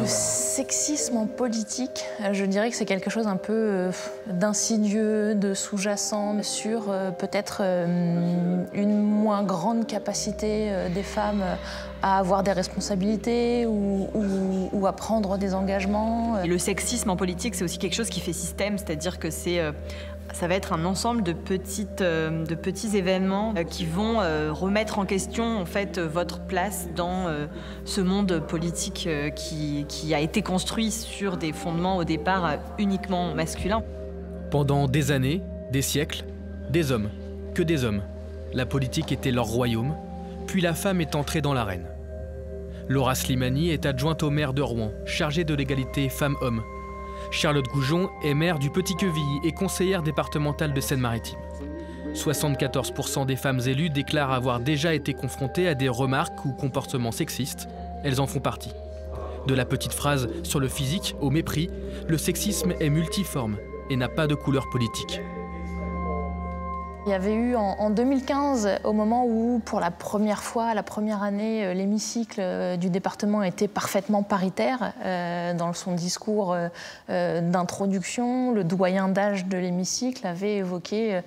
Le sexisme en politique, je dirais que c'est quelque chose un peu d'insidieux, de sous-jacent, sur peut-être une moins grande capacité des femmes à avoir des responsabilités ou à prendre des engagements. Et le sexisme en politique, c'est aussi quelque chose qui fait système, c'est-à-dire que ça va être un ensemble de petits événements qui vont remettre en question en fait votre place dans ce monde politique qui a été construit sur des fondements au départ uniquement masculins. Pendant des années, des siècles, des hommes, que des hommes. La politique était leur royaume, puis la femme est entrée dans l'arène. Laura Slimani est adjointe au maire de Rouen, chargée de l'égalité femmes-hommes. Charlotte Goujon est maire du Petit-Quevilly et conseillère départementale de Seine-Maritime. 74% des femmes élues déclarent avoir déjà été confrontées à des remarques ou comportements sexistes. Elles en font partie. De la petite phrase sur le physique au mépris, le sexisme est multiforme et n'a pas de couleur politique. Il y avait eu en 2015, au moment où, pour la première fois, la première année, l'hémicycle du département était parfaitement paritaire. Dans son discours d'introduction, le doyen d'âge de l'hémicycle avait évoqué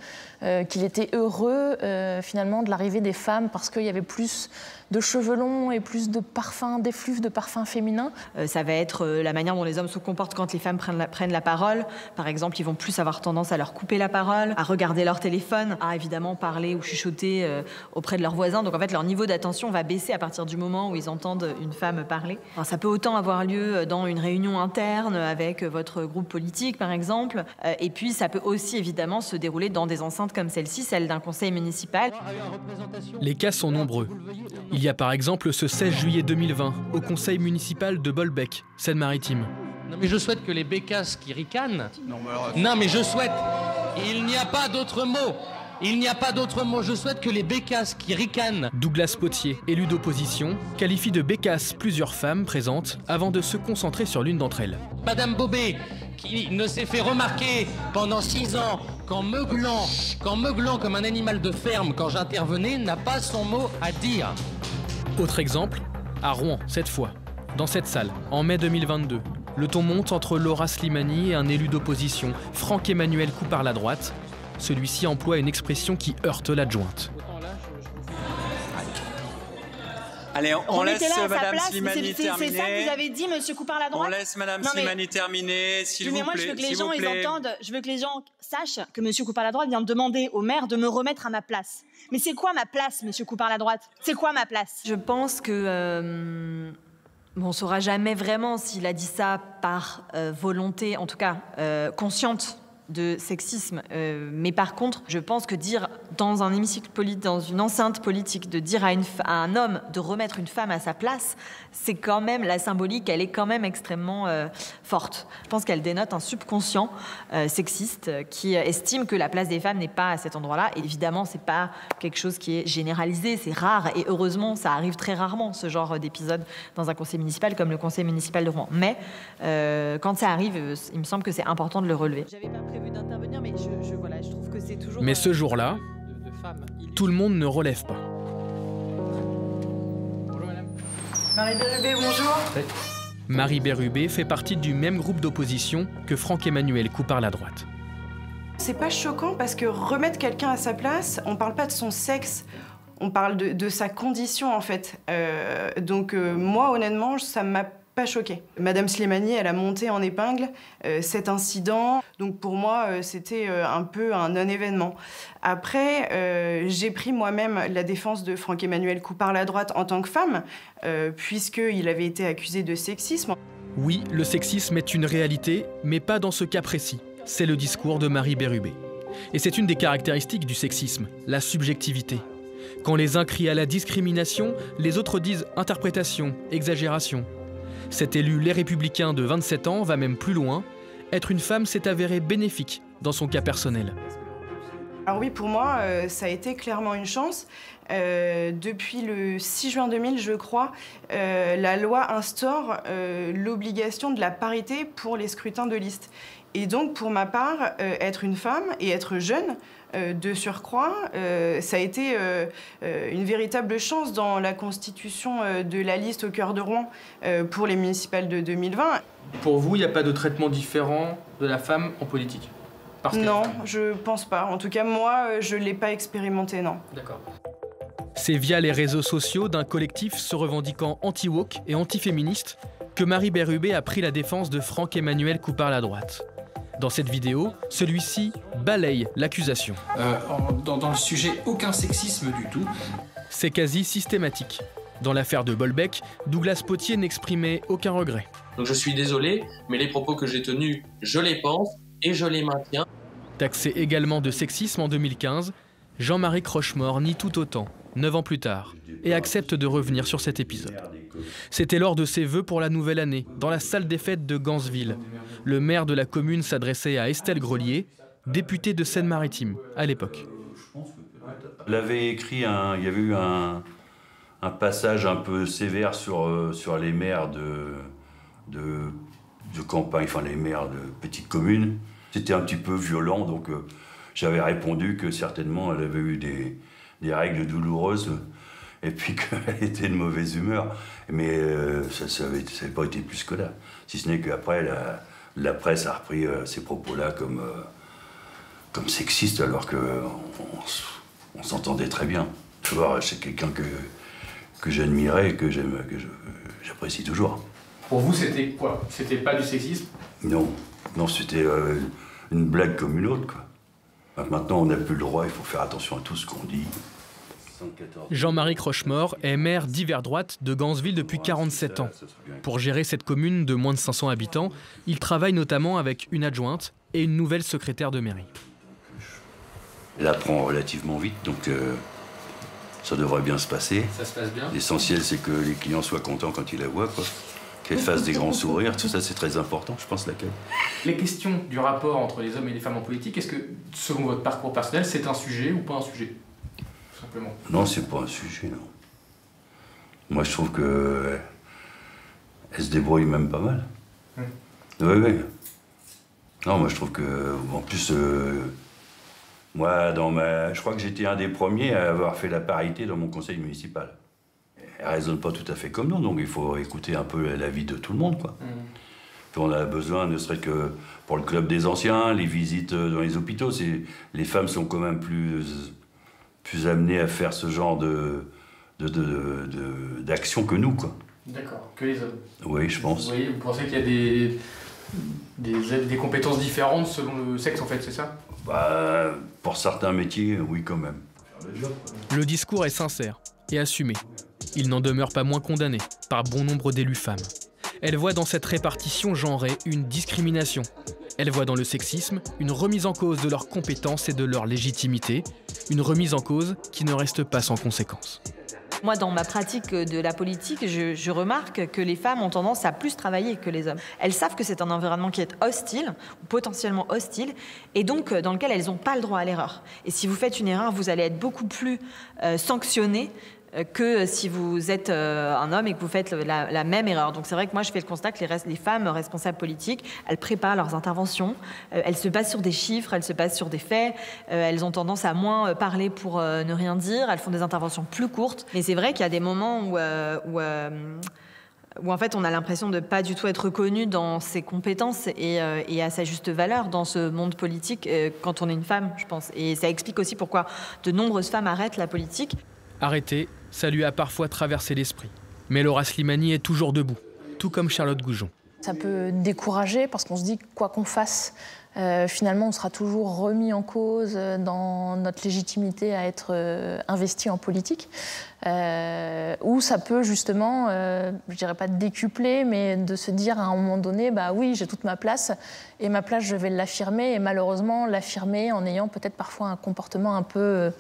qu'il était heureux, finalement, de l'arrivée des femmes parce qu'il y avait plus de cheveux longs et plus de parfums, d'effluves de parfums féminins. Ça va être la manière dont les hommes se comportent quand les femmes prennent la parole. Par exemple, ils vont plus avoir tendance à leur couper la parole, à regarder leur téléphone, à évidemment parler ou chuchoter auprès de leurs voisins. Donc en fait, leur niveau d'attention va baisser à partir du moment où ils entendent une femme parler. Alors, ça peut autant avoir lieu dans une réunion interne avec votre groupe politique, par exemple. Et puis, ça peut aussi évidemment se dérouler dans des enceintes comme celle-ci, celle d'un conseil municipal. Les cas sont nombreux. Il y a par exemple ce 16 juillet 2020 au conseil municipal de Bolbec, Seine-Maritime. Non mais je souhaite que les bécasses qui ricanent... Non mais je souhaite... Il n'y a pas d'autre mot. Il n'y a pas d'autre mot. Je souhaite que les bécasses qui ricanent... Douglas Potier, élu d'opposition, qualifie de bécasse plusieurs femmes présentes avant de se concentrer sur l'une d'entre elles. Madame Bobet, qui ne s'est fait remarquer pendant 6 ans qu'en meuglant comme un animal de ferme quand j'intervenais, n'a pas son mot à dire. Autre exemple, à Rouen, cette fois, dans cette salle, en mai 2022. Le ton monte entre Laura Slimani et un élu d'opposition, Franck-Emmanuel Coupard-Ladroite. Celui-ci emploie une expression qui heurte l'adjointe. Allez, on laisse Madame Slimani terminer. C'est ça que vous avez dit, Monsieur Coupard-Ladroite. On laisse Madame Slimani terminer, s'il vous plaît. Mais moi, je veux que les gens ils entendent, je veux que les gens sachent que Monsieur Coupard-Ladroite vient de demander au maire de me remettre à ma place. Mais c'est quoi ma place, Monsieur Coupard-Ladroite? C'est quoi ma place? Je pense que on ne saura jamais vraiment s'il a dit ça par volonté, en tout cas consciente, de sexisme. Mais par contre, je pense que dire dans un hémicycle politique, dans une enceinte politique, de dire à un homme de remettre une femme à sa place, c'est quand même, la symbolique, elle est quand même extrêmement forte. Je pense qu'elle dénote un subconscient sexiste qui estime que la place des femmes n'est pas à cet endroit-là. Et évidemment, c'est pas quelque chose qui est généralisé, c'est rare. Et heureusement, ça arrive très rarement, ce genre d'épisode, dans un conseil municipal comme le conseil municipal de Rouen. Mais quand ça arrive, il me semble que c'est important de le relever. J'avais pas prévu d'intervenir, mais je trouve que c'est toujours... Mais ce jour-là, tout le monde ne relève pas. Marie Bérubé, bonjour. Marie Bérubé fait partie du même groupe d'opposition que Franck-Emmanuel Coupard-Ladroite. C'est pas choquant parce que remettre quelqu'un à sa place, on parle pas de son sexe, on parle de sa condition en fait. Donc moi honnêtement, ça m'a pas choquée. Madame Slimani, elle a monté en épingle cet incident. Donc pour moi, c'était un peu un non-événement. Après, j'ai pris moi-même la défense de Franck-Emmanuel Coupard-Ladroite en tant que femme, puisqu'il avait été accusé de sexisme. Oui, le sexisme est une réalité, mais pas dans ce cas précis. C'est le discours de Marie Bérubé. Et c'est une des caractéristiques du sexisme, la subjectivité. Quand les uns crient à la discrimination, les autres disent interprétation, exagération. Cet élu Les Républicains de 27 ans va même plus loin. Être une femme s'est avéré bénéfique dans son cas personnel. Alors oui, pour moi, ça a été clairement une chance. Depuis le 6 juin 2000, je crois, la loi instaure l'obligation de la parité pour les scrutins de liste. Et donc, pour ma part, être une femme et être jeune, de surcroît, ça a été une véritable chance dans la constitution de la liste au cœur de Rouen pour les municipales de 2020. Pour vous, il n'y a pas de traitement différent de la femme en politique? Non, je pense pas. En tout cas, moi, je ne l'ai pas expérimenté, non. D'accord. C'est via les réseaux sociaux d'un collectif se revendiquant anti-woke et anti-féministe que Marie Bérubé a pris la défense de Franck-Emmanuel Coupard-Ladroite. Dans cette vidéo, celui-ci balaye l'accusation. Dans le sujet, aucun sexisme du tout. C'est quasi systématique. Dans l'affaire de Bolbec, Douglas Potier n'exprimait aucun regret. Donc je suis désolé, mais les propos que j'ai tenus, je les pense et je les maintiens. Taxé également de sexisme en 2015, Jean-Marie Crochemort nie tout autant, 9 ans plus tard, et accepte de revenir sur cet épisode. C'était lors de ses vœux pour la nouvelle année, dans la salle des fêtes de Gansville. Le maire de la commune s'adressait à Estelle Grelier, députée de Seine-Maritime à l'époque. Elle avait écrit, il y avait eu un passage un peu sévère sur les maires de campagne, enfin les maires de petites communes. C'était un petit peu violent, donc j'avais répondu que certainement elle avait eu des règles douloureuses et puis qu'elle était de mauvaise humeur. Mais ça n'avait pas été plus que là. Si ce n'est qu'après, la presse a repris ces propos-là comme sexistes, alors qu'on s'entendait très bien. Tu vois, c'est quelqu'un que j'admirais et que j'apprécie toujours. Pour vous, c'était quoi? C'était pas du sexisme? Non, c'était une blague comme une autre, quoi. Maintenant, on n'a plus le droit, il faut faire attention à tout ce qu'on dit. Jean-Marie Crochemort est maire d'hiver droite de Gansville depuis 47 ans. Pour gérer cette commune de moins de 500 habitants, il travaille notamment avec une adjointe et une nouvelle secrétaire de mairie. Elle apprend relativement vite, donc ça devrait bien se passer. Ça se passe bien. L'essentiel, c'est que les clients soient contents quand ils la voient, quoi. Qu'elle fasse des grands sourires, tout ça, c'est très important, je pense, laquelle. Les questions du rapport entre les hommes et les femmes en politique, est-ce que, selon votre parcours personnel, c'est un sujet ou pas un sujet? Tout simplement. Non, c'est pas un sujet, non. Moi, je trouve que elle se débrouille même pas mal. Oui. Non, moi, je trouve que, en plus, moi, je crois que j'étais un des premiers à avoir fait la parité dans mon conseil municipal. Elle ne raisonne pas tout à fait comme nous, donc il faut écouter un peu l'avis de tout le monde, quoi. Puis on a besoin, ne serait-ce que pour le club des anciens, les visites dans les hôpitaux, les femmes sont quand même plus amenées à faire ce genre d'action que nous, quoi. D'accord, que les hommes. Oui, je pense. Vous pensez qu'il y a des compétences différentes selon le sexe, en fait, c'est ça? Pour certains métiers, oui, quand même. Le discours est sincère et assumé. Il n'en demeure pas moins condamné par bon nombre d'élus femmes. Elle voit dans cette répartition genrée une discrimination. Elle voit dans le sexisme une remise en cause de leurs compétences et de leur légitimité, une remise en cause qui ne reste pas sans conséquence. Moi, dans ma pratique de la politique, je remarque que les femmes ont tendance à plus travailler que les hommes. Elles savent que c'est un environnement qui est hostile, ou potentiellement hostile, et donc dans lequel elles n'ont pas le droit à l'erreur. Et si vous faites une erreur, vous allez être beaucoup plus sanctionné que si vous êtes un homme et que vous faites la même erreur. Donc c'est vrai que moi je fais le constat que les femmes responsables politiques, elles préparent leurs interventions, elles se basent sur des chiffres, elles se basent sur des faits, elles ont tendance à moins parler pour ne rien dire, elles font des interventions plus courtes. Mais c'est vrai qu'il y a des moments où en fait on a l'impression de pas du tout être reconnu dans ses compétences et à sa juste valeur dans ce monde politique quand on est une femme, je pense. Et ça explique aussi pourquoi de nombreuses femmes arrêtent la politique. Arrêtée, ça lui a parfois traversé l'esprit. Mais Laura Slimani est toujours debout, tout comme Charlotte Goujon. Ça peut décourager parce qu'on se dit que quoi qu'on fasse, finalement on sera toujours remis en cause dans notre légitimité à être investi en politique. Ou ça peut justement, je dirais pas décupler, mais de se dire à un moment donné, bah oui, j'ai toute ma place et ma place je vais l'affirmer et malheureusement l'affirmer en ayant peut-être parfois un comportement un peu...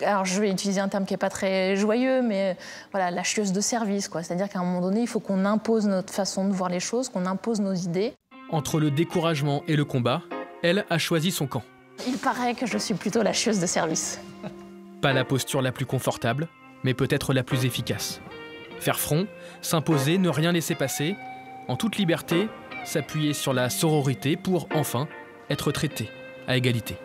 alors je vais utiliser un terme qui n'est pas très joyeux, mais voilà, la chieuse de service, quoi. C'est-à-dire qu'à un moment donné, il faut qu'on impose notre façon de voir les choses, qu'on impose nos idées. Entre le découragement et le combat, elle a choisi son camp. Il paraît que je suis plutôt la chieuse de service. Pas la posture la plus confortable, mais peut-être la plus efficace. Faire front, s'imposer, ne rien laisser passer, en toute liberté, s'appuyer sur la sororité pour enfin être traités à égalité.